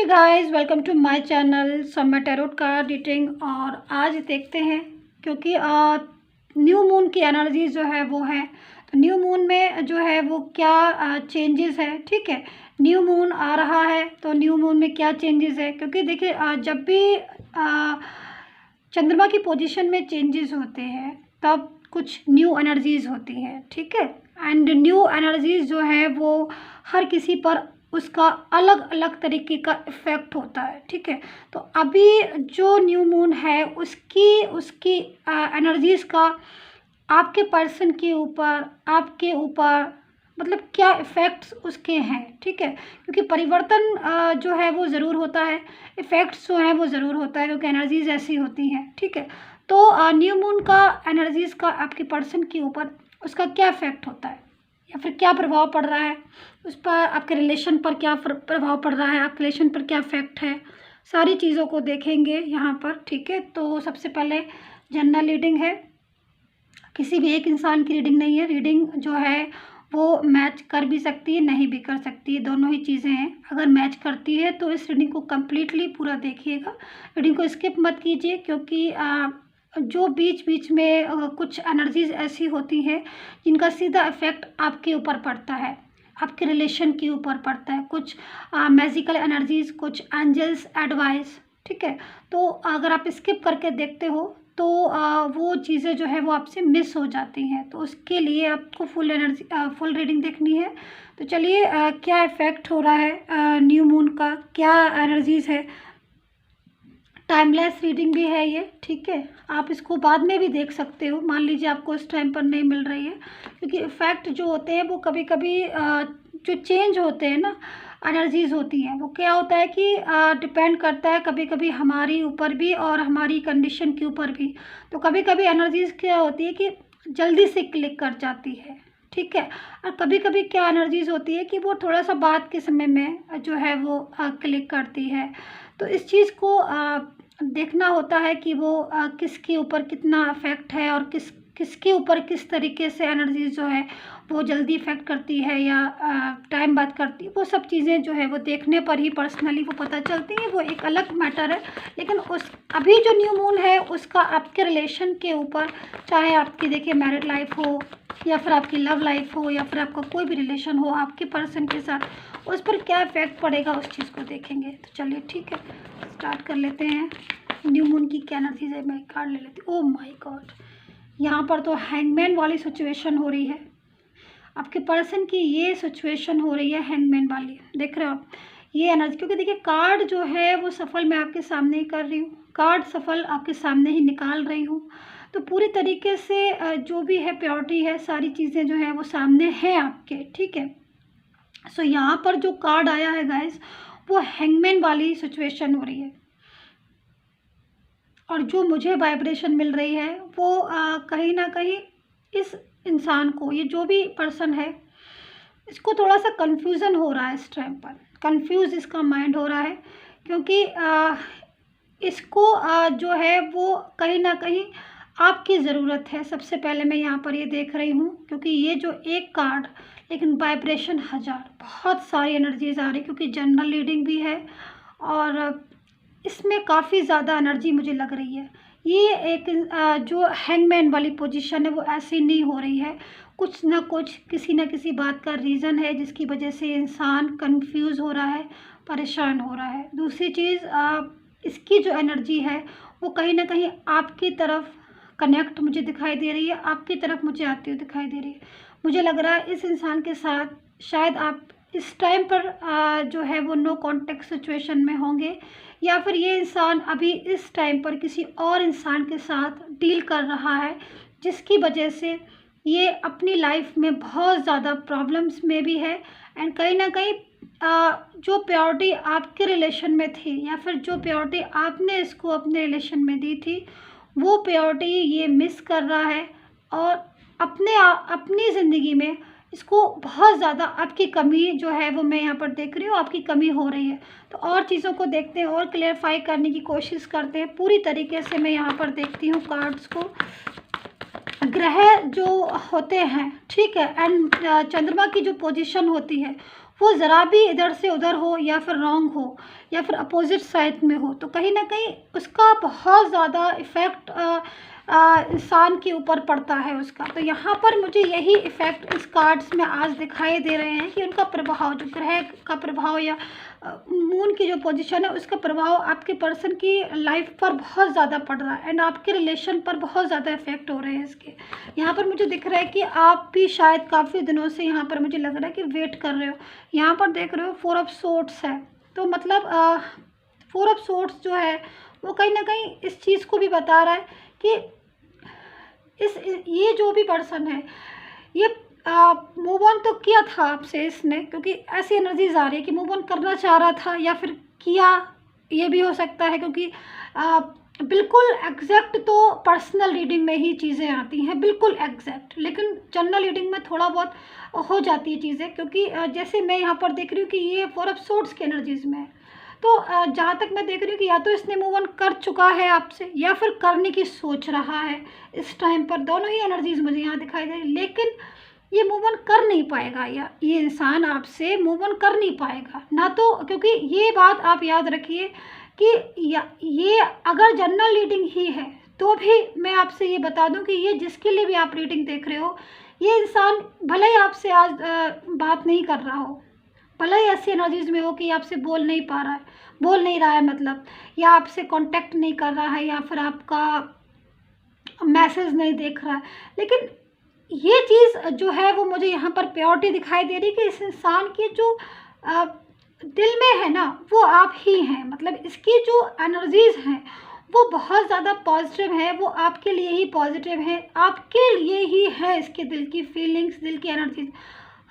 Guys, welcome to my channel Samay tarot card reading. और आज देखते हैं क्योंकि न्यू मून की एनर्जी जो है वो है, तो न्यू मून में जो है वो क्या चेंजेस है। ठीक है, न्यू मून आ रहा है तो न्यू मून में क्या चेंजेस है, क्योंकि देखिए जब भी चंद्रमा की पोजीशन में चेंजेस होते हैं तब कुछ न्यू एनर्जीज होती हैं। ठीक है, एंड न्यू एनर्जीज जो है वो हर किसी पर उसका अलग अलग तरीके का इफ़ेक्ट होता है। ठीक है, तो अभी जो न्यू मून है उसकी एनर्जीज़ का आपके पर्सन के ऊपर, आपके ऊपर मतलब क्या इफ़ेक्ट्स उसके हैं। ठीक है, क्योंकि परिवर्तन जो है वो ज़रूर होता है, इफ़ेक्ट्स जो है वो ज़रूर होता है, क्योंकि एनर्जीज़ ऐसी होती हैं। ठीक है, तो न्यू मून का एनर्जीज़ का आपके पर्सन के ऊपर उसका क्या इफ़ेक्ट होता है या फिर क्या प्रभाव पड़ रहा है, उस पर आपके रिलेशन पर क्या प्रभाव पड़ रहा है, आपके रिलेशन पर क्या इफ़ेक्ट है, सारी चीज़ों को देखेंगे यहाँ पर। ठीक है, तो सबसे पहले जनरल रीडिंग है, किसी भी एक इंसान की रीडिंग नहीं है। रीडिंग जो है वो मैच कर भी सकती है, नहीं भी कर सकती है, दोनों ही चीज़ें हैं। अगर मैच करती है तो इस रीडिंग को कम्प्लीटली पूरा देखिएगा, रीडिंग को स्किप मत कीजिए, क्योंकि जो बीच बीच में कुछ एनर्जीज ऐसी होती हैं जिनका सीधा इफ़ेक्ट आपके ऊपर पड़ता है, आपके रिलेशन के ऊपर पड़ता है, कुछ मैजिकल एनर्जीज, कुछ एंजल्स एडवाइस। ठीक है, तो अगर आप स्किप करके देखते हो तो वो चीज़ें जो है वो आपसे मिस हो जाती हैं, तो उसके लिए आपको फुल रीडिंग देखनी है। तो चलिए क्या इफ़ेक्ट हो रहा है न्यू मून का, क्या एनर्जीज़ है। टाइमलेस रीडिंग भी है ये। ठीक है, आप इसको बाद में भी देख सकते हो, मान लीजिए आपको इस टाइम पर नहीं मिल रही है, क्योंकि इफ़ेक्ट जो होते हैं वो कभी कभी जो चेंज होते हैं ना, एनर्जीज़ होती हैं, वो क्या होता है कि डिपेंड करता है कभी कभी हमारी ऊपर भी और हमारी कंडीशन के ऊपर भी। तो कभी कभी एनर्जीज़ क्या होती है कि जल्दी से क्लिक कर जाती है। ठीक है, और कभी कभी क्या एनर्जीज़ होती है कि वो थोड़ा सा बाद के समय में जो है वो क्लिक करती है। तो इस चीज़ को देखना होता है कि वो किसके ऊपर कितना इफ़ेक्ट है और किसके ऊपर किस तरीके से एनर्जी जो है वो जल्दी इफ़ेक्ट करती है या टाइम बाद करती है। वो सब चीज़ें जो है वो देखने पर ही पर्सनली वो पता चलती हैं, वो एक अलग मैटर है। लेकिन उस अभी जो न्यू मून है उसका आपके रिलेशन के ऊपर, चाहे आपकी देखिए मैरिड लाइफ हो या फिर आपकी लव लाइफ हो या फिर आपका कोई भी रिलेशन हो आपके पर्सन के साथ, उस पर क्या इफ़ेक्ट पड़ेगा उस चीज़ को देखेंगे। तो चलिए ठीक है, स्टार्ट कर लेते हैं। न्यू मून की क्या एनर्जीज है, मैं कार्ड ले लेती हूँ। ओह माय गॉड, यहाँ पर तो हैंगमैन वाली सिचुएशन हो रही है, आपके पर्सन की ये सिचुएशन हो रही है हैंगमैन वाली, देख रहे हो आप ये एनर्जी। क्योंकि देखिए कार्ड जो है वो सफल मैं आपके सामने ही कर रही हूँ, कार्ड सफल आपके सामने ही निकाल रही हूँ, तो पूरी तरीके से जो भी है प्योरिटी है, सारी चीज़ें जो है वो सामने हैं आपके। ठीक है, सो यहाँ पर जो कार्ड आया है गाइस वो हैंगमैन वाली सिचुएशन हो रही है, और जो मुझे वाइब्रेशन मिल रही है वो कहीं ना कहीं इस इंसान को, ये जो भी पर्सन है, इसको थोड़ा सा कंफ्यूजन हो रहा है इस टाइम पर, कंफ्यूज इसका माइंड हो रहा है, क्योंकि इसको जो है वो कहीं ना कहीं आपकी ज़रूरत है। सबसे पहले मैं यहाँ पर ये देख रही हूँ, क्योंकि ये जो एक कार्ड लेकिन वाइब्रेशन 1000, बहुत सारी एनर्जीज आ रही, क्योंकि जनरल रीडिंग भी है और इसमें काफ़ी ज़्यादा एनर्जी मुझे लग रही है। ये एक जो हैंगमैन वाली पोजीशन है वो ऐसी नहीं हो रही है, कुछ ना कुछ किसी न किसी बात का रीज़न है जिसकी वजह से इंसान कंफ्यूज हो रहा है, परेशान हो रहा है। दूसरी चीज़ इसकी जो एनर्जी है वो कहीं ना कहीं आपकी तरफ कनेक्ट मुझे दिखाई दे रही है, आपकी तरफ मुझे आती हुई दिखाई दे रही है। मुझे लग रहा है इस इंसान के साथ शायद आप इस टाइम पर जो है वो नो कॉन्टेक्ट सिचुएशन में होंगे, या फिर ये इंसान अभी इस टाइम पर किसी और इंसान के साथ डील कर रहा है, जिसकी वजह से ये अपनी लाइफ में बहुत ज़्यादा प्रॉब्लम्स में भी है। एंड कहीं ना कहीं जो प्योरिटी आपके रिलेशन में थी या फिर जो प्योरिटी आपने इसको अपने रिलेशन में दी थी, वो प्योरिटी ये मिस कर रहा है, और अपनी ज़िंदगी में इसको बहुत ज़्यादा आपकी कमी जो है वो मैं यहाँ पर देख रही हूँ, आपकी कमी हो रही है। तो और चीज़ों को देखते हैं और क्लियरफाई करने की कोशिश करते हैं, पूरी तरीके से मैं यहाँ पर देखती हूँ कार्ड्स को, ग्रह जो होते हैं। ठीक है, एंड चंद्रमा की जो पोजीशन होती है वो ज़रा भी इधर से उधर हो या फिर रॉन्ग हो या फिर अपोजिट साइड में हो, तो कहीं ना कहीं उसका बहुत ज़्यादा इफ़ेक्ट इंसान के ऊपर पड़ता है उसका। तो यहाँ पर मुझे यही इफ़ेक्ट इस कार्ड्स में आज दिखाई दे रहे हैं कि उनका प्रभाव, जो ग्रह का प्रभाव या मून की जो पोजीशन है उसका प्रभाव आपके पर्सन की लाइफ पर बहुत ज़्यादा पड़ रहा है एंड आपके रिलेशन पर बहुत ज़्यादा इफेक्ट हो रहे हैं इसके। यहाँ पर मुझे दिख रहा है कि आप भी शायद काफ़ी दिनों से यहाँ पर मुझे लग रहा है कि वेट कर रहे हो। यहाँ पर देख रहे हो 4 ऑफ सोर्ड्स है, तो मतलब 4 ऑफ सोर्ड्स जो है वो कहीं ना कहीं इस चीज़ को भी बता रहा है कि ये जो भी पर्सन है ये मूव ऑन तो किया था आपसे इसने, क्योंकि ऐसी एनर्जीज आ रही है कि मूव ऑन करना चाह रहा था या फिर किया, ये भी हो सकता है। क्योंकि बिल्कुल एग्जैक्ट तो पर्सनल रीडिंग में ही चीज़ें आती हैं, बिल्कुल एग्जैक्ट, लेकिन जनरल रीडिंग में थोड़ा बहुत हो जाती है चीज़ें, क्योंकि जैसे मैं यहाँ पर देख रही हूँ कि ये 4 ऑफ सोर्ड्स की एनर्जीज में है। तो जहाँ तक मैं देख रही हूँ कि या तो इसने मूव ऑन कर चुका है आपसे या फिर करने की सोच रहा है इस टाइम पर। दोनों ही एनर्जीज मुझे यहाँ दिखाई दे रही, लेकिन ये मूव ऑन कर नहीं पाएगा, या ये इंसान आपसे मूव ऑन कर नहीं पाएगा ना। तो क्योंकि ये बात आप याद रखिए कि ये अगर जनरल रीडिंग ही है तो भी मैं आपसे ये बता दूं कि ये जिसके लिए भी आप रीडिंग देख रहे हो, ये इंसान भले ही आपसे आज बात नहीं कर रहा हो, भले ही ऐसी एनर्जीज में हो कि आपसे बोल नहीं रहा है मतलब, या आपसे कांटेक्ट नहीं कर रहा है या फिर आपका मैसेज नहीं देख रहा है, लेकिन ये चीज़ जो है वो मुझे यहाँ पर प्योरिटी दिखाई दे रही है कि इस इंसान की जो दिल में है ना वो आप ही हैं। मतलब इसकी जो एनर्जीज हैं वो बहुत ज़्यादा पॉजिटिव है, वो आपके लिए ही पॉजिटिव है, आपके लिए ही है इसके दिल की फीलिंग्स, दिल की एनर्जीज।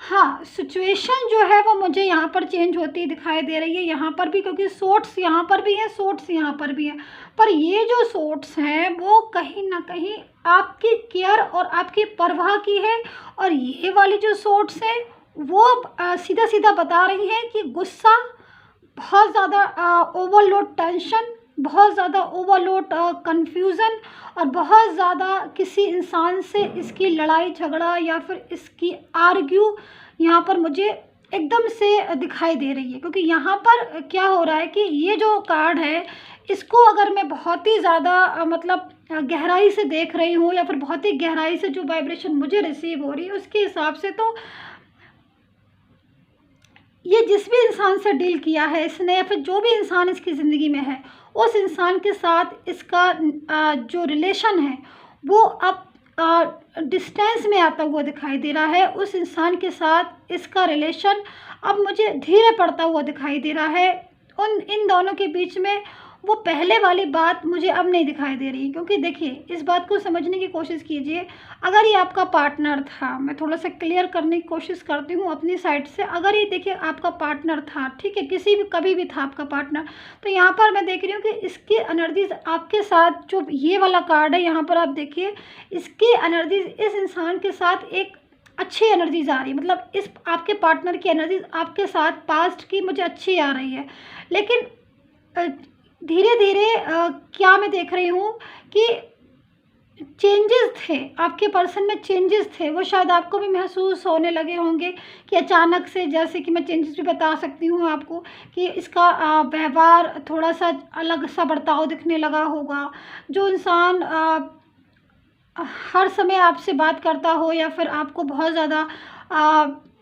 हाँ, सिचुएशन जो है वो मुझे यहाँ पर चेंज होती दिखाई दे रही है, यहाँ पर भी, क्योंकि सोर्ट्स यहाँ पर भी हैं, सोर्ट्स यहाँ पर भी हैं, पर ये जो सोर्ट्स हैं वो कहीं ना कहीं आपकी केयर और आपकी परवाह की है, और ये वाली जो सोर्ट्स हैं वो सीधा सीधा बता रही हैं कि गुस्सा, बहुत ज़्यादा ओवरलोड टेंशन, बहुत ज़्यादा ओवरलोड कंफ्यूज़न, और बहुत ज़्यादा किसी इंसान से इसकी लड़ाई झगड़ा या फिर इसकी आर्ग्यू यहाँ पर मुझे एकदम से दिखाई दे रही है। क्योंकि यहाँ पर क्या हो रहा है कि ये जो कार्ड है इसको अगर मैं बहुत ही ज़्यादा मतलब गहराई से देख रही हूँ या फिर बहुत ही गहराई से जो वाइब्रेशन मुझे रिसीव हो रही है उसके हिसाब से, तो ये जिस भी इंसान से डील किया है इसने या फिर जो भी इंसान इसकी ज़िंदगी में है, उस इंसान के साथ इसका जो रिलेशन है वो अब डिस्टेंस में आता हुआ दिखाई दे रहा है। उस इंसान के साथ इसका रिलेशन अब मुझे धीरे पड़ता हुआ दिखाई दे रहा है। इन दोनों के बीच में वो पहले वाली बात मुझे अब नहीं दिखाई दे रही, क्योंकि देखिए इस बात को समझने की कोशिश कीजिए। अगर ये आपका पार्टनर था, मैं थोड़ा सा क्लियर करने की कोशिश करती हूँ अपनी साइड से, अगर ये देखिए आपका पार्टनर था, ठीक है, किसी भी कभी भी था आपका पार्टनर, तो यहाँ पर मैं देख रही हूँ कि इसकी एनर्जीज आपके साथ, जो ये वाला कार्ड है यहाँ पर आप देखिए, इसकी एनर्जीज इस इंसान के साथ एक अच्छी एनर्जीज आ रही है। मतलब इस आपके पार्टनर की एनर्जीज आपके साथ पास्ट की मुझे अच्छी आ रही है, लेकिन धीरे धीरे क्या मैं देख रही हूँ कि चेंजेस थे आपके पर्सन में, चेंजेस थे, वो शायद आपको भी महसूस होने लगे होंगे कि अचानक से, जैसे कि मैं चेंजेस भी बता सकती हूँ आपको कि इसका व्यवहार थोड़ा सा अलग सा बर्ताव दिखने लगा होगा। जो इंसान हर समय आपसे बात करता हो या फिर आपको बहुत ज़्यादा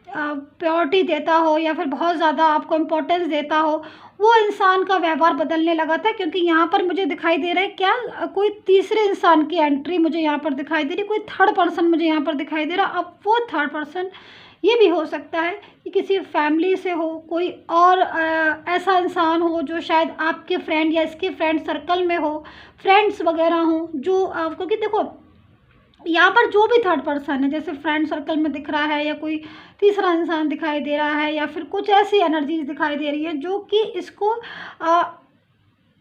प्रायोरिटी देता हो या फिर बहुत ज़्यादा आपको इम्पोर्टेंस देता हो, वो इंसान का व्यवहार बदलने लगा था। क्योंकि यहाँ पर मुझे दिखाई दे रहा है क्या, कोई तीसरे इंसान की एंट्री मुझे यहाँ पर दिखाई दे रही, कोई थर्ड पर्सन मुझे यहाँ पर दिखाई दे रहा। अब वो थर्ड पर्सन ये भी हो सकता है कि किसी फैमिली से हो, कोई और ऐसा इंसान हो जो शायद आपके फ्रेंड या इसके फ्रेंड सर्कल में हो, फ्रेंड्स वगैरह हो जो क्योंकि देखो यहाँ पर जो भी थर्ड पर्सन है, जैसे फ्रेंड सर्कल में दिख रहा है या कोई तीसरा इंसान दिखाई दे रहा है या फिर कुछ ऐसी एनर्जीज दिखाई दे रही है जो कि इसको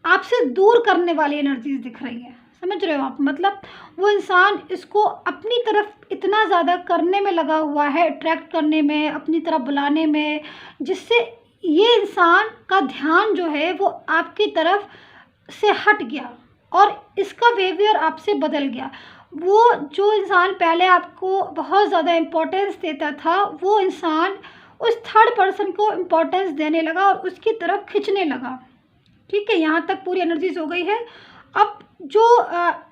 आपसे दूर करने वाली एनर्जीज दिख रही है। समझ रहे हो आप? मतलब वो इंसान इसको अपनी तरफ इतना ज़्यादा करने में लगा हुआ है, अट्रैक्ट करने में, अपनी तरफ बुलाने में, जिससे ये इंसान का ध्यान जो है वो आपकी तरफ से हट गया और इसका बिहेवियर आपसे बदल गया। वो जो इंसान पहले आपको बहुत ज़्यादा इम्पोर्टेंस देता था, वो इंसान उस थर्ड पर्सन को इम्पोर्टेंस देने लगा और उसकी तरफ खींचने लगा। ठीक है, यहाँ तक पूरी एनर्जीज हो गई है। अब जो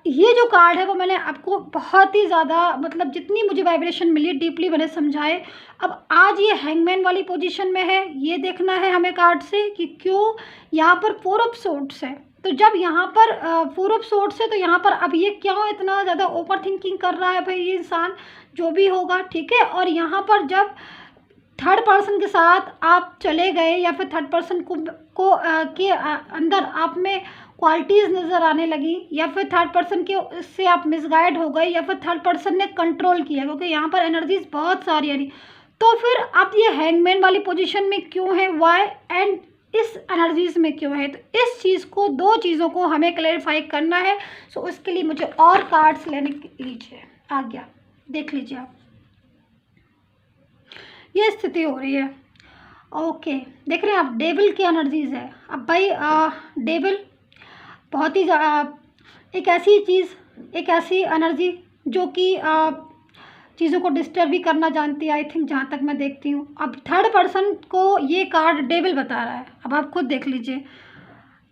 ये जो कार्ड है वो मैंने आपको बहुत ही ज़्यादा, मतलब जितनी मुझे वाइब्रेशन मिली डीपली मैंने समझाए। अब आज ये हैंगमैन वाली पोजीशन में है, ये देखना है हमें कार्ड से कि क्यों यहाँ पर 4 ऑफ सोर्ड्स है। तो जब यहाँ पर 4 ऑफ सोर्ड्स है तो यहाँ पर अब ये क्यों इतना ज़्यादा ओवर थिंकिंग कर रहा है भाई ये इंसान, जो भी होगा। ठीक है, और यहाँ पर जब थर्ड पर्सन के साथ आप चले गए या फिर थर्ड पर्सन के अंदर आप में क्वालिटीज़ नज़र आने लगी, या फिर थर्ड पर्सन के से आप मिसगाइड हो गए, या फिर थर्ड पर्सन ने कंट्रोल किया, क्योंकि यहाँ पर एनर्जीज बहुत सारी आ रही, तो फिर आप ये हैंगमैन वाली पोजीशन में क्यों है, वाई एंड इस एनर्जीज में क्यों है। तो इस चीज़ को, 2 चीज़ों को हमें क्लैरिफाई करना है। सो उसके लिए मुझे और कार्ड्स लेने लीजिए, आ गया, देख लीजिए आप, ये स्थिति हो रही है। ओके, देख रहे हैं आप, डेविल की एनर्जीज है। अब भाई डेविल बहुत ही एक ऐसी चीज़, एक ऐसी एनर्जी जो कि चीज़ों को डिस्टर्ब भी करना जानती है, आई थिंक, जहाँ तक मैं देखती हूँ। अब थर्ड पर्सन को ये कार्ड डेविल बता रहा है। अब आप खुद देख लीजिए,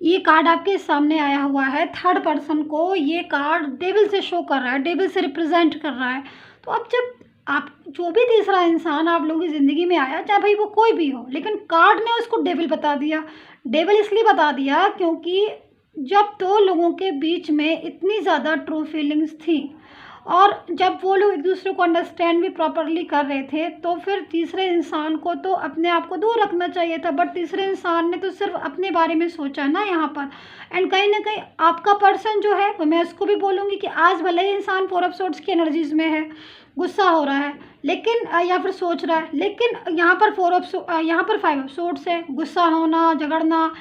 ये कार्ड आपके सामने आया हुआ है, थर्ड पर्सन को ये कार्ड डेविल से शो कर रहा है, डेविल से रिप्रेजेंट कर रहा है। तो अब जब आप, जो भी तीसरा इंसान आप लोगों की ज़िंदगी में आया, चाहे भाई वो कोई भी हो, लेकिन कार्ड ने उसको डेविल बता दिया। डेविल इसलिए बता दिया क्योंकि जब 2 लोगों के बीच में इतनी ज़्यादा ट्रू फीलिंग्स थी और जब वो लोग एक दूसरे को अंडरस्टैंड भी प्रॉपरली कर रहे थे, तो फिर तीसरे इंसान को तो अपने आप को दूर रखना चाहिए था, बट तीसरे इंसान ने तो सिर्फ अपने बारे में सोचा ना यहाँ पर। एंड कहीं ना कहीं आपका पर्सन जो है, वो मैं उसको भी बोलूँगी कि आज भले ही इंसान 4 ऑफ सोर्ड्स की एनर्जीज में है, गुस्सा हो रहा है, लेकिन या फिर सोच रहा है, लेकिन यहाँ पर 5 ऑफ सोर्ड्स है, गुस्सा होना, झगड़ना।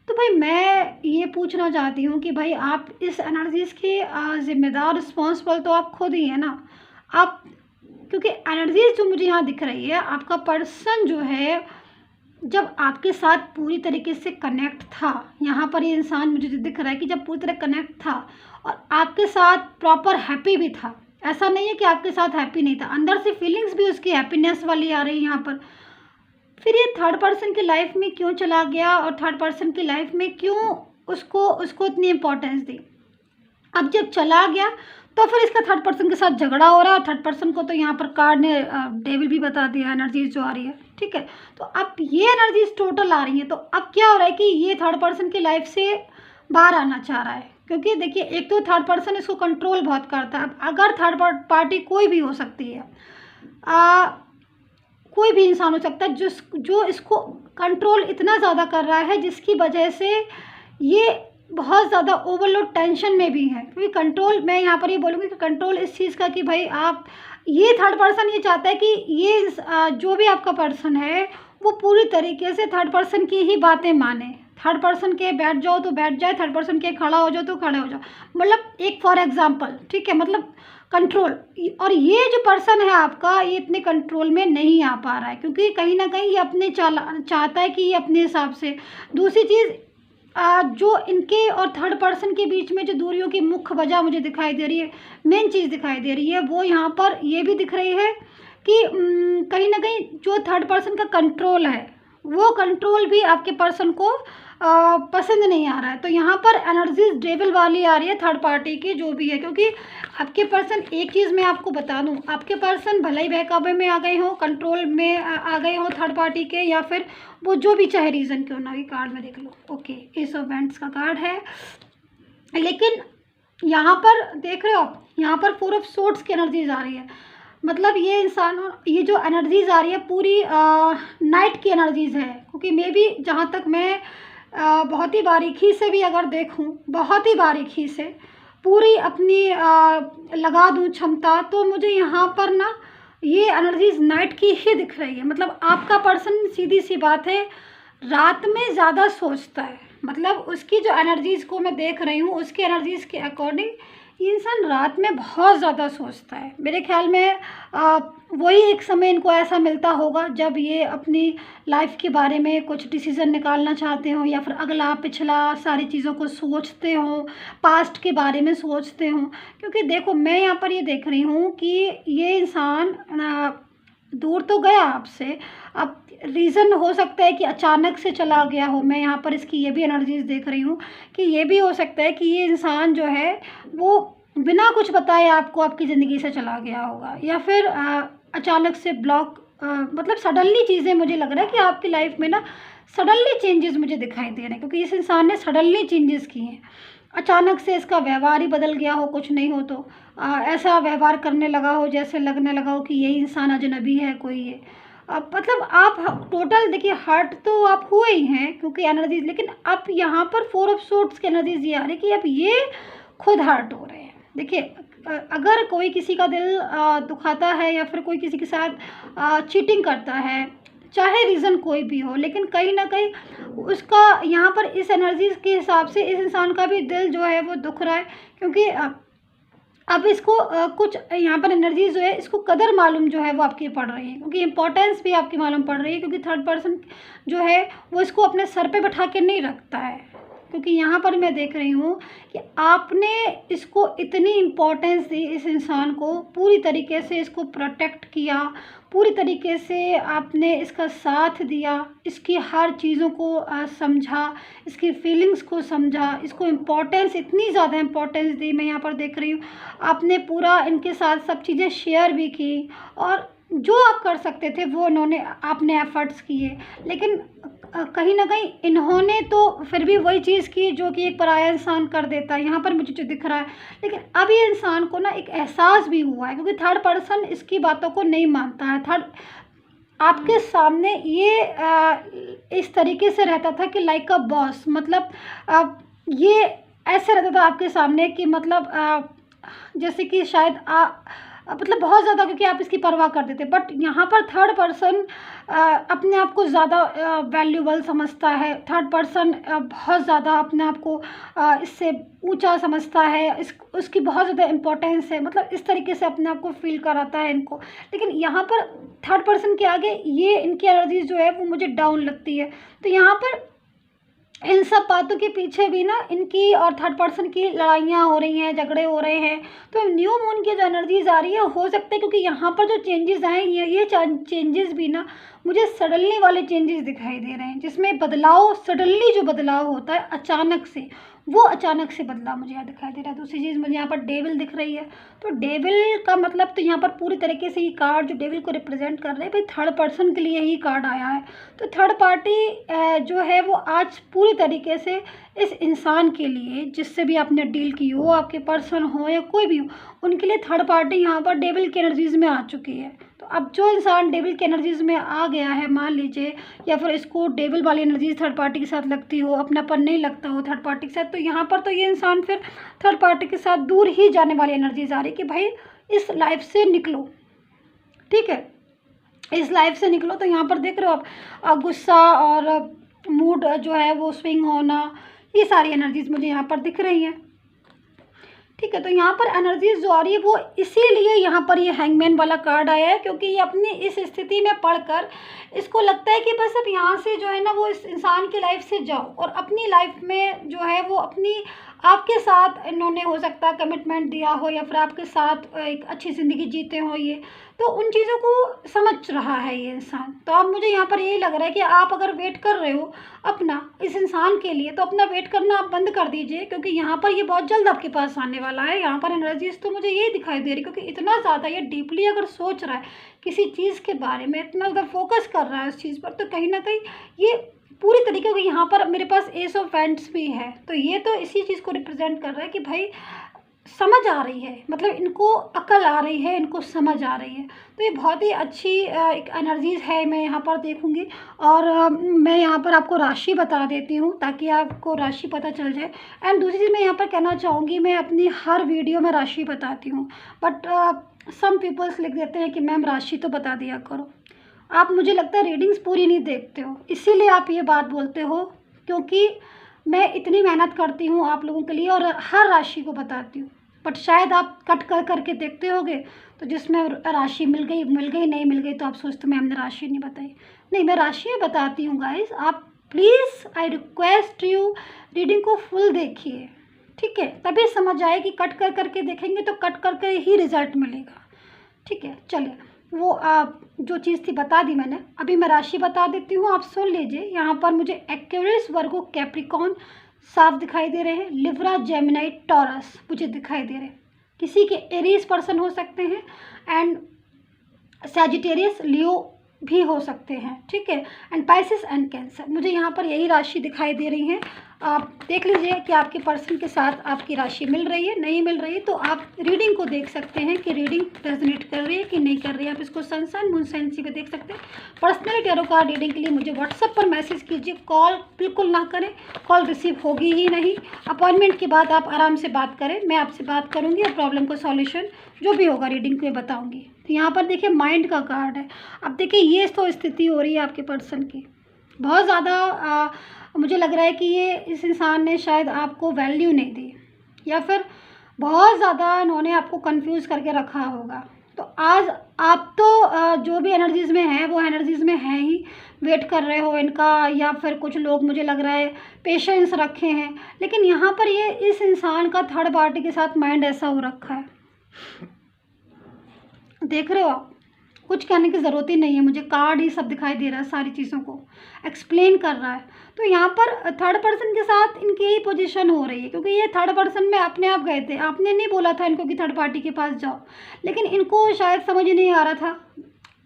तो भाई मैं ये पूछना चाहती हूँ कि भाई आप इस एनर्जीज़ के ज़िम्मेदार, रिस्पॉन्सिबल तो आप खुद ही है ना आप, क्योंकि एनर्जीज जो मुझे यहाँ दिख रही है, आपका पर्सन जो है जब आपके साथ पूरी तरीके से कनेक्ट था, यहाँ पर ये इंसान मुझे जो दिख रहा है कि जब पूरी तरह कनेक्ट था और आपके साथ प्रॉपर हैप्पी भी था, ऐसा नहीं है कि आपके साथ हैप्पी नहीं था, अंदर से फीलिंग्स भी उसकी हैप्पीनेस वाली आ रही है यहाँ पर। फिर ये थर्ड पर्सन की लाइफ में क्यों चला गया और थर्ड पर्सन की लाइफ में क्यों उसको इतनी इम्पोर्टेंस दी। अब जब चला गया तो फिर इसका थर्ड पर्सन के साथ झगड़ा हो रहा है, और थर्ड पर्सन को तो यहाँ पर कार्ड ने डेविल भी बता दिया एनर्जीज जो आ रही है। ठीक है, तो अब ये एनर्जीज टोटल आ रही है, तो अब क्या हो रहा है कि ये थर्ड पर्सन की लाइफ से बाहर आना चाह रहा है, क्योंकि देखिए एक तो थर्ड पर्सन इसको कंट्रोल बहुत करता है। अब अगर थर्ड पार्टी कोई भी हो सकती है, कोई भी इंसान हो सकता है जो इसको कंट्रोल इतना ज़्यादा कर रहा है, जिसकी वजह से ये बहुत ज़्यादा ओवरलोड टेंशन में भी है। क्योंकि कंट्रोल, मैं यहाँ पर ये बोलूँगी कि कंट्रोल इस चीज़ का कि भाई आप, ये थर्ड पर्सन ये चाहता है कि ये जो भी आपका पर्सन है वो पूरी तरीके से थर्ड पर्सन की ही बातें माने। थर्ड पर्सन के बैठ जाओ तो बैठ जाए, थर्ड पर्सन के खड़ा हो जाओ तो खड़े हो जाओ, मतलब एक फॉर एग्जांपल, ठीक है, मतलब कंट्रोल। और ये जो पर्सन है आपका, ये इतने कंट्रोल में नहीं आ पा रहा है, क्योंकि कहीं ना कहीं ये अपने चाहता है कि ये अपने हिसाब से। दूसरी चीज़, जो इनके और थर्ड पर्सन के बीच में जो दूरियों की मुख्य वजह मुझे दिखाई दे रही है, मेन चीज़ दिखाई दे रही है, वो यहाँ पर ये भी दिख रही है कि कहीं ना कहीं जो थर्ड पर्सन का कंट्रोल है, वो कंट्रोल भी आपके पर्सन को पसंद नहीं आ रहा है। तो यहाँ पर एनर्जीज डेविल वाली आ रही है थर्ड पार्टी की, जो भी है, क्योंकि आपके पर्सन, एक चीज़ मैं आपको बता दूँ, आपके पर्सन भले ही बहकावे में आ गए हों, कंट्रोल में आ गए हों थर्ड पार्टी के, या फिर वो जो भी चाहे रीज़न क्यों ना, ये कार्ड में देख लो। ओके, एस ऑफ वेंट्स का कार्ड है, लेकिन यहाँ पर देख रहे हो आप, यहाँ पर 4 ऑफ सोर्ड्स की एनर्जीज आ रही है। मतलब ये इंसान, ये जो एनर्जीज आ रही है पूरी नाइट की एनर्जीज है, क्योंकि मे बी जहाँ तक मैं बहुत ही बारीकी से भी अगर देखूं, बहुत ही बारीकी से पूरी अपनी लगा दूं क्षमता, तो मुझे यहाँ पर ना ये एनर्जीज नाइट की ही दिख रही है। मतलब आपका पर्सन, सीधी सी बात है, रात में ज़्यादा सोचता है। मतलब उसकी जो एनर्जीज को मैं देख रही हूँ, उसकी एनर्जीज के अकॉर्डिंग ये इंसान रात में बहुत ज़्यादा सोचता है। मेरे ख्याल में वही एक समय इनको ऐसा मिलता होगा जब ये अपनी लाइफ के बारे में कुछ डिसीज़न निकालना चाहते हो, या फिर अगला पिछला सारी चीज़ों को सोचते हो, पास्ट के बारे में सोचते हो। क्योंकि देखो, मैं यहाँ पर ये देख रही हूँ कि ये इंसान दूर तो गया आपसे। अब रीज़न हो सकता है कि अचानक से चला गया हो। मैं यहाँ पर इसकी ये भी एनर्जीज़ देख रही हूँ कि ये भी हो सकता है कि ये इंसान जो है वो बिना कुछ बताए आपको आपकी ज़िंदगी से चला गया होगा, या फिर अचानक से मतलब सडनली चीज़ें, मुझे लग रहा है कि आपकी लाइफ में ना सडनली चेंजेस मुझे दिखाई दे रहे हैं, क्योंकि इस इंसान ने सडनली चेंजेस किए हैं। अचानक से इसका व्यवहार ही बदल गया हो, कुछ नहीं हो तो ऐसा व्यवहार करने लगा हो जैसे लगने लगा हो कि यही इंसान अजनबी है कोई ये। मतलब आप टोटल देखिए हर्ट तो आप हुए ही हैं क्योंकि एनर्जीज, लेकिन अब यहाँ पर 4 ऑफ सोर्ड्स की एनर्जीज ये आ रही है कि अब ये खुद हर्ट हो रहे हैं। देखिए अगर कोई किसी का दिल दुखाता है या फिर कोई किसी के साथ चीटिंग करता है, चाहे रीज़न कोई भी हो, लेकिन कहीं ना कहीं उसका यहाँ पर इस एनर्जीज के हिसाब से इस इंसान का भी दिल जो है वो दुख रहा है, क्योंकि अब इसको कुछ यहाँ पर एनर्जीज जो है इसको कदर मालूम जो है वो आपकी पड़ रही है, क्योंकि इंपॉर्टेंस भी आपकी मालूम पड़ रही है, क्योंकि थर्ड पर्सन जो है वो इसको अपने सर पे बैठा के नहीं रखता है। क्योंकि यहाँ पर मैं देख रही हूँ कि आपने इसको इतनी इम्पोर्टेंस दी, इस इंसान को पूरी तरीके से इसको प्रोटेक्ट किया, पूरी तरीके से आपने इसका साथ दिया, इसकी हर चीज़ों को समझा, इसकी फीलिंग्स को समझा, इसको इम्पोर्टेंस, इतनी ज़्यादा इम्पोर्टेंस दी। मैं यहाँ पर देख रही हूँ आपने पूरा इनके साथ सब चीज़ें शेयर भी की, और जो आप कर सकते थे वो आपने एफ़र्ट्स किए, लेकिन कहीं ना कहीं इन्होंने तो फिर भी वही चीज़ की जो कि एक पराया इंसान कर देता है। यहाँ पर मुझे जो दिख रहा है, लेकिन अब ये इंसान को ना एक एहसास भी हुआ है, क्योंकि थर्ड पर्सन इसकी बातों को नहीं मानता है। थर्ड आपके सामने ये इस तरीके से रहता था कि लाइक अ बॉस, मतलब ये ऐसे रहता था आपके सामने कि मतलब जैसे कि शायद मतलब बहुत ज़्यादा, क्योंकि आप इसकी परवाह करते थे। बट यहाँ पर थर्ड पर्सन अपने आप को ज़्यादा वैल्यूबल समझता है। थर्ड पर्सन बहुत ज़्यादा अपने आप को इससे ऊंचा समझता है, उसकी बहुत ज़्यादा इम्पोर्टेंस है, मतलब इस तरीके से अपने आप को फील कराता है इनको। लेकिन यहाँ पर थर्ड पर्सन के आगे ये इनकी एनर्जी जो है वो मुझे डाउन लगती है। तो यहाँ पर इन सब बातों के पीछे भी ना इनकी और थर्ड पर्सन की लड़ाइयाँ हो रही हैं, झगड़े हो रहे हैं। तो न्यू मून की जो एनर्जीज आ रही है, हो सकता है क्योंकि यहाँ पर जो चेंजेस आए ये चेंजेस भी ना मुझे सडनली वाले चेंजेस दिखाई दे रहे हैं, जिसमें बदलाव, सडनली जो बदलाव होता है अचानक से, वो अचानक से बदलाव मुझे यहाँ दिखाई दे रहा है। दूसरी चीज़ मुझे यहाँ पर डेविल दिख रही है। तो डेविल का मतलब तो यहाँ पर पूरी तरीके से ये कार्ड जो डेविल को रिप्रेजेंट कर रहे हैं, भाई थर्ड पर्सन के लिए ही कार्ड आया है। तो थर्ड पार्टी जो है वो आज पूरी तरीके से इस इंसान के लिए, जिससे भी आपने डील की हो, आपके पर्सन हो या कोई भी हो, उनके लिए थर्ड पार्टी यहाँ पर डेविल की एनर्जीज़ में आ चुकी है। तो अब जो इंसान डेविल की एनर्जीज़ में आ गया है, मान लीजिए, या फिर इसको डेविल वाली एनर्जीज थर्ड पार्टी के साथ लगती हो, अपनापन नहीं लगता हो थर्ड पार्टी के साथ, तो यहाँ पर तो ये इंसान फिर थर्ड पार्टी के साथ दूर ही जाने वाली एनर्जीज आ रही कि भाई इस लाइफ से निकलो, ठीक है, इस लाइफ से निकलो। तो यहाँ पर देख रहे हो आप गुस्सा और मूड जो है वो स्विंग होना, ये सारी एनर्जीज मुझे यहाँ पर दिख रही हैं, ठीक है। तो यहाँ पर एनर्जीज जो आ रही है वो इसीलिए यहाँ पर ये हैंगमैन वाला कार्ड आया है, क्योंकि ये अपनी इस स्थिति में पढ़कर इसको लगता है कि बस अब यहाँ से जो है ना वो इस इंसान की लाइफ से जाओ, और अपनी लाइफ में जो है वो अपनी आपके साथ इन्होंने हो सकता है कमिटमेंट दिया हो, या फिर आपके साथ एक अच्छी ज़िंदगी जीते हो ये, तो उन चीज़ों को समझ रहा है ये इंसान। तो अब मुझे यहाँ पर यही लग रहा है कि आप अगर वेट कर रहे हो अपना इस इंसान के लिए, तो अपना वेट करना आप बंद कर दीजिए, क्योंकि यहाँ पर ये बहुत जल्द आपके पास आने वाला है। यहाँ पर एनर्जीज तो मुझे यही दिखाई दे रही, क्योंकि इतना ज़्यादा ये डीपली अगर सोच रहा है किसी चीज़ के बारे में, इतना ज़्यादा फोकस कर रहा है उस चीज़ पर, तो कहीं ना कहीं ये पूरी तरीके से, यहाँ पर मेरे पास एस ऑफ वैंड्स भी है, तो ये तो इसी चीज़ को रिप्रेजेंट कर रहा है कि भाई समझ आ रही है, मतलब इनको अकल आ रही है, इनको समझ आ रही है। तो ये बहुत ही अच्छी एक एनर्जीज़ है, मैं यहाँ पर देखूँगी। और मैं यहाँ पर आपको राशि बता देती हूँ ताकि आपको राशि पता चल जाए। एंड दूसरी चीज़ मैं यहाँ पर कहना चाहूँगी, मैं अपनी हर वीडियो में राशि बताती हूँ, बट सम पीपल्स लिख देते हैं कि मैम राशि तो बता दिया करो। आप, मुझे लगता है, रीडिंग्स पूरी नहीं देखते हो, इसीलिए आप ये बात बोलते हो, क्योंकि मैं इतनी मेहनत करती हूँ आप लोगों के लिए और हर राशि को बताती हूँ, बट शायद आप कट कर करके देखते होगे, तो जिसमें राशि मिल गई नहीं मिल गई, तो आप सोचते मैं हमने राशि नहीं बताई। नहीं, मैं राशि बताती हूँ गाइस, आप please, I request you, reading को फुल देखिए, ठीक है, तभी समझ आए कि कट कर करके देखेंगे तो कट करके ही रिजल्ट मिलेगा, ठीक है। चलिए, वो जो चीज़ थी बता दी मैंने। अभी मैं राशि बता देती हूँ, आप सुन लीजिए। यहाँ पर मुझे एक्वेरियस, वर्गो, कैप्रिकॉर्न साफ दिखाई दे रहे हैं। लिब्रा, जेमिनी, टॉरस मुझे दिखाई दे रहे हैं। किसी के एरीज पर्सन हो सकते हैं एंड सैजिटेरियस, लियो भी हो सकते हैं, ठीक है, एंड पाइसिस एंड कैंसर। मुझे यहाँ पर यही राशि दिखाई दे रही है। आप देख लीजिए कि आपके पर्सन के साथ आपकी राशि मिल रही है, नहीं मिल रही है, तो आप रीडिंग को देख सकते हैं कि रीडिंग रेजोनेट कर रही है कि नहीं कर रही है। आप इसको सन साइन, मून साइन से भी देख सकते हैं। पर्सनली टैरो कार्ड रीडिंग के लिए मुझे व्हाट्सएप पर मैसेज कीजिए, कॉल बिल्कुल ना करें, कॉल रिसीव होगी ही नहीं। अपॉइंटमेंट के बाद आप आराम से बात करें, मैं आपसे बात करूँगी और प्रॉब्लम को सॉल्यूशन जो भी होगा रीडिंग को बताऊँगी। तो यहाँ पर देखिए माइंड का कार्ड है। अब देखिए ये तो स्थिति हो रही है आपके पर्सन की, बहुत ज़्यादा मुझे लग रहा है कि ये इस इंसान ने शायद आपको वैल्यू नहीं दी, या फिर बहुत ज़्यादा इन्होंने आपको कंफ्यूज करके रखा होगा। तो आज आप तो जो भी एनर्जीज़ में हैं वो एनर्जीज़ में हैं ही, वेट कर रहे हो इनका, या फिर कुछ लोग मुझे लग रहा है पेशेंस रखे हैं। लेकिन यहाँ पर ये इस इंसान का थर्ड पार्टी के साथ माइंड ऐसा हो रखा है, देख रहे हो आप, कुछ कहने की ज़रूरत ही नहीं है। मुझे कार्ड ही सब दिखाई दे रहा है, सारी चीज़ों को एक्सप्लेन कर रहा है। तो यहाँ पर थर्ड पर्सन के साथ इनकी ही पोजीशन हो रही है, क्योंकि ये थर्ड पर्सन में अपने आप गए थे। आपने नहीं बोला था इनको कि थर्ड पार्टी के पास जाओ, लेकिन इनको शायद समझ ही नहीं आ रहा था,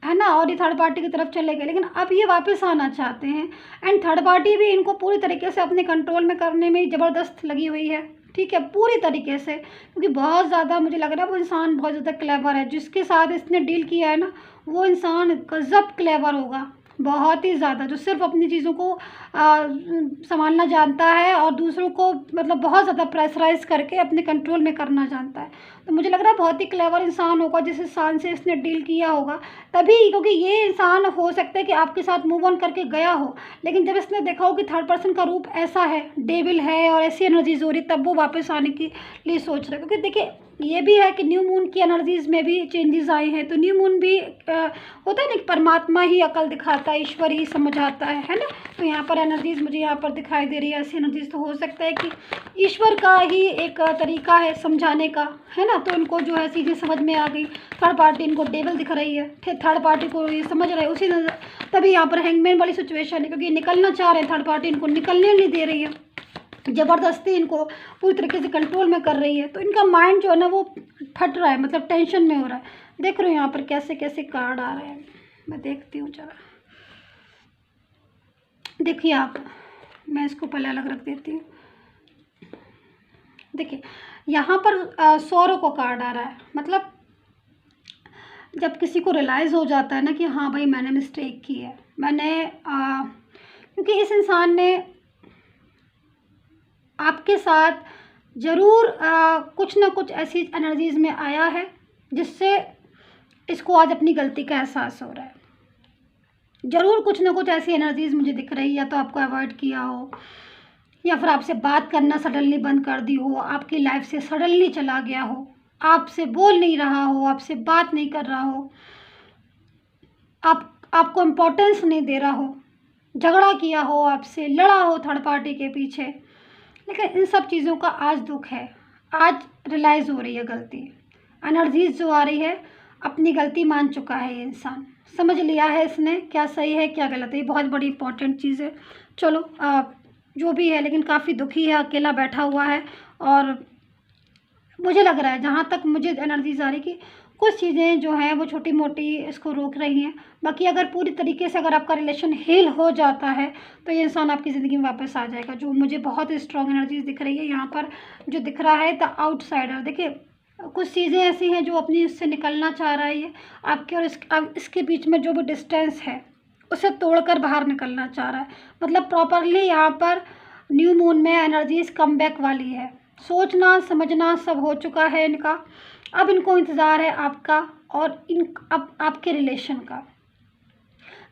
है ना, और ये थर्ड पार्टी की तरफ चले गए। लेकिन अब ये वापस आना चाहते हैं एंड थर्ड पार्टी भी इनको पूरी तरीके से अपने कंट्रोल में करने में ज़बरदस्त लगी हुई है, ठीक है, पूरी तरीके से। क्योंकि बहुत ज़्यादा मुझे लग रहा है वो इंसान बहुत ज़्यादा क्लेवर है, जिसके साथ इसने डील किया है ना, वो इंसान गजब क्लेवर होगा, बहुत ही ज़्यादा, जो सिर्फ अपनी चीज़ों को संभालना जानता है और दूसरों को मतलब बहुत ज़्यादा प्रेशराइज करके अपने कंट्रोल में करना जानता है। तो मुझे लग रहा है बहुत ही क्लेवर इंसान होगा जिस इंसान से इसने डील किया होगा। तभी, क्योंकि ये इंसान हो सकता है कि आपके साथ मूव ऑन करके गया हो, लेकिन जब इसने देखा हो कि थर्ड पर्सन का रूप ऐसा है, डेविल है और ऐसी एनर्जीज हो रही, तब वो वापस आने के लिए सोच रहा है। क्योंकि देखिए ये भी है कि न्यू मून की एनर्जीज में भी चेंजेस आए हैं। तो न्यू मून भी होता है ना, परमात्मा ही अकल दिखाता है, ईश्वर ही समझाता है ना। तो यहाँ पर एनर्जीज मुझे यहाँ पर दिखाई दे रही है। ऐसी एनर्जीज तो हो सकता है कि ईश्वर का ही एक तरीका है समझाने का, है ना। तो उनको जो है चीज़ें समझ में आ गई। थर्ड पार्टी इनको डेविल दिख रही है, थर्ड पार्टी को ये समझ रहे हैं उसी नजर। तभी यहाँ पर हैंगमैन वाली सिचुएशन है, क्योंकि निकलना चाह रहे हैं, थर्ड पार्टी इनको निकलने नहीं दे रही है, ज़बरदस्ती इनको पूरी तरीके से कंट्रोल में कर रही है। तो इनका माइंड जो है ना वो फट रहा है, मतलब टेंशन में हो रहा है। देख रहे हो यहाँ पर कैसे कैसे कार्ड आ रहे हैं, मैं देखती हूँ जरा, देखिए आप, मैं इसको पहले अलग रख देती हूँ। देखिए यहाँ पर सौरों को कार्ड आ रहा है, मतलब जब किसी को रियलाइज़ हो जाता है ना कि हाँ भाई मैंने मिस्टेक की है, मैंने क्योंकि इस इंसान ने आपके साथ ज़रूर कुछ ना कुछ ऐसी एनर्जीज़ में आया है जिससे इसको आज अपनी गलती का एहसास हो रहा है। ज़रूर कुछ ना कुछ ऐसी एनर्जीज़ मुझे दिख रही है, या तो आपको अवॉइड किया हो, या फिर आपसे बात करना सडनली बंद कर दी हो, आपकी लाइफ से सडनली चला गया हो, आपसे बोल नहीं रहा हो, आपसे बात नहीं कर रहा हो, आपको इम्पोर्टेंस नहीं दे रहा हो, झगड़ा किया हो, आपसे लड़ा हो थर्ड पार्टी के पीछे। लेकिन इन सब चीज़ों का आज दुख है, आज रियलाइज़ हो रही है गलती। एनर्जीज जो आ रही है, अपनी गलती मान चुका है ये इंसान, समझ लिया है इसने क्या सही है क्या गलत है। ये बहुत बड़ी इंपॉर्टेंट चीज़ है। चलो जो भी है, लेकिन काफ़ी दुखी है, अकेला बैठा हुआ है। और मुझे लग रहा है, जहाँ तक मुझे एनर्जीज आ रही कि कुछ चीज़ें जो हैं वो छोटी मोटी इसको रोक रही हैं। बाकी अगर पूरी तरीके से अगर आपका रिलेशन हील हो जाता है तो ये इंसान आपकी ज़िंदगी में वापस आ जाएगा। जो मुझे बहुत स्ट्रॉन्ग एनर्जीज दिख रही है यहाँ पर, जो दिख रहा है द आउटसाइडर। देखिए कुछ चीज़ें ऐसी हैं जो अपनी इससे निकलना चाह रहा है ये आपके और इसके बीच में जो भी डिस्टेंस है उसे तोड़कर बाहर निकलना चाह रहा है। मतलब प्रॉपरली यहाँ पर न्यू मून में एनर्जीज कम बैक वाली है। सोचना समझना सब हो चुका है इनका, अब इनको इंतज़ार है आपका और अब आपके रिलेशन का।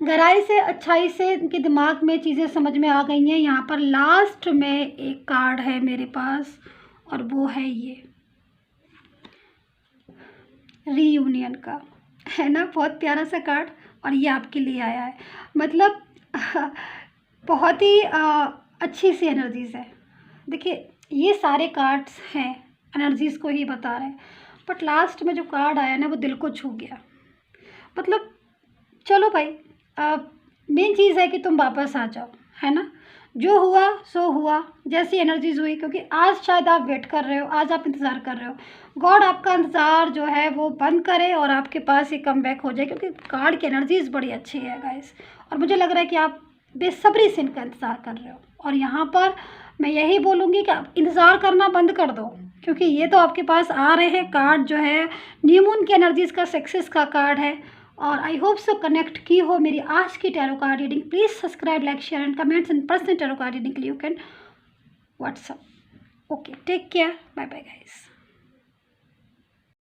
गहराई से अच्छाई से इनके दिमाग में चीज़ें समझ में आ गई हैं। यहाँ पर लास्ट में एक कार्ड है मेरे पास और वो है ये रीयूनियन का, है ना, बहुत प्यारा सा कार्ड। और ये आपके लिए आया है, मतलब बहुत ही अच्छी सी एनर्जीज है। देखिए ये सारे कार्ड्स हैं एनर्जीज़ को ही बता रहे हैं, बट लास्ट में जो कार्ड आया ना वो दिल को छू गया। मतलब चलो भाई, मेन चीज़ है कि तुम वापस आ जाओ, है ना। जो हुआ सो हुआ, जैसी एनर्जीज हुई, क्योंकि आज शायद आप वेट कर रहे हो, आज आप इंतज़ार कर रहे हो। गॉड आपका इंतज़ार जो है वो बंद करे और आपके पास ही कम बैक हो जाए, क्योंकि कार्ड की एनर्जीज बड़ी अच्छी है गाइस। और मुझे लग रहा है कि आप बेसब्री से इनका इंतज़ार कर रहे हो। और यहाँ पर मैं यही बोलूँगी कि आप इंतज़ार करना बंद कर दो, क्योंकि ये तो आपके पास आ रहे हैं कार्ड जो है न्यू मून की एनर्जीज़ का, सक्सेस का कार्ड है। और आई होप सो कनेक्ट की हो मेरी आज की tarot card reading. Please subscribe, like, share and comments in personal tarot card reading के लिए you can WhatsApp. Okay, take care, bye bye guys.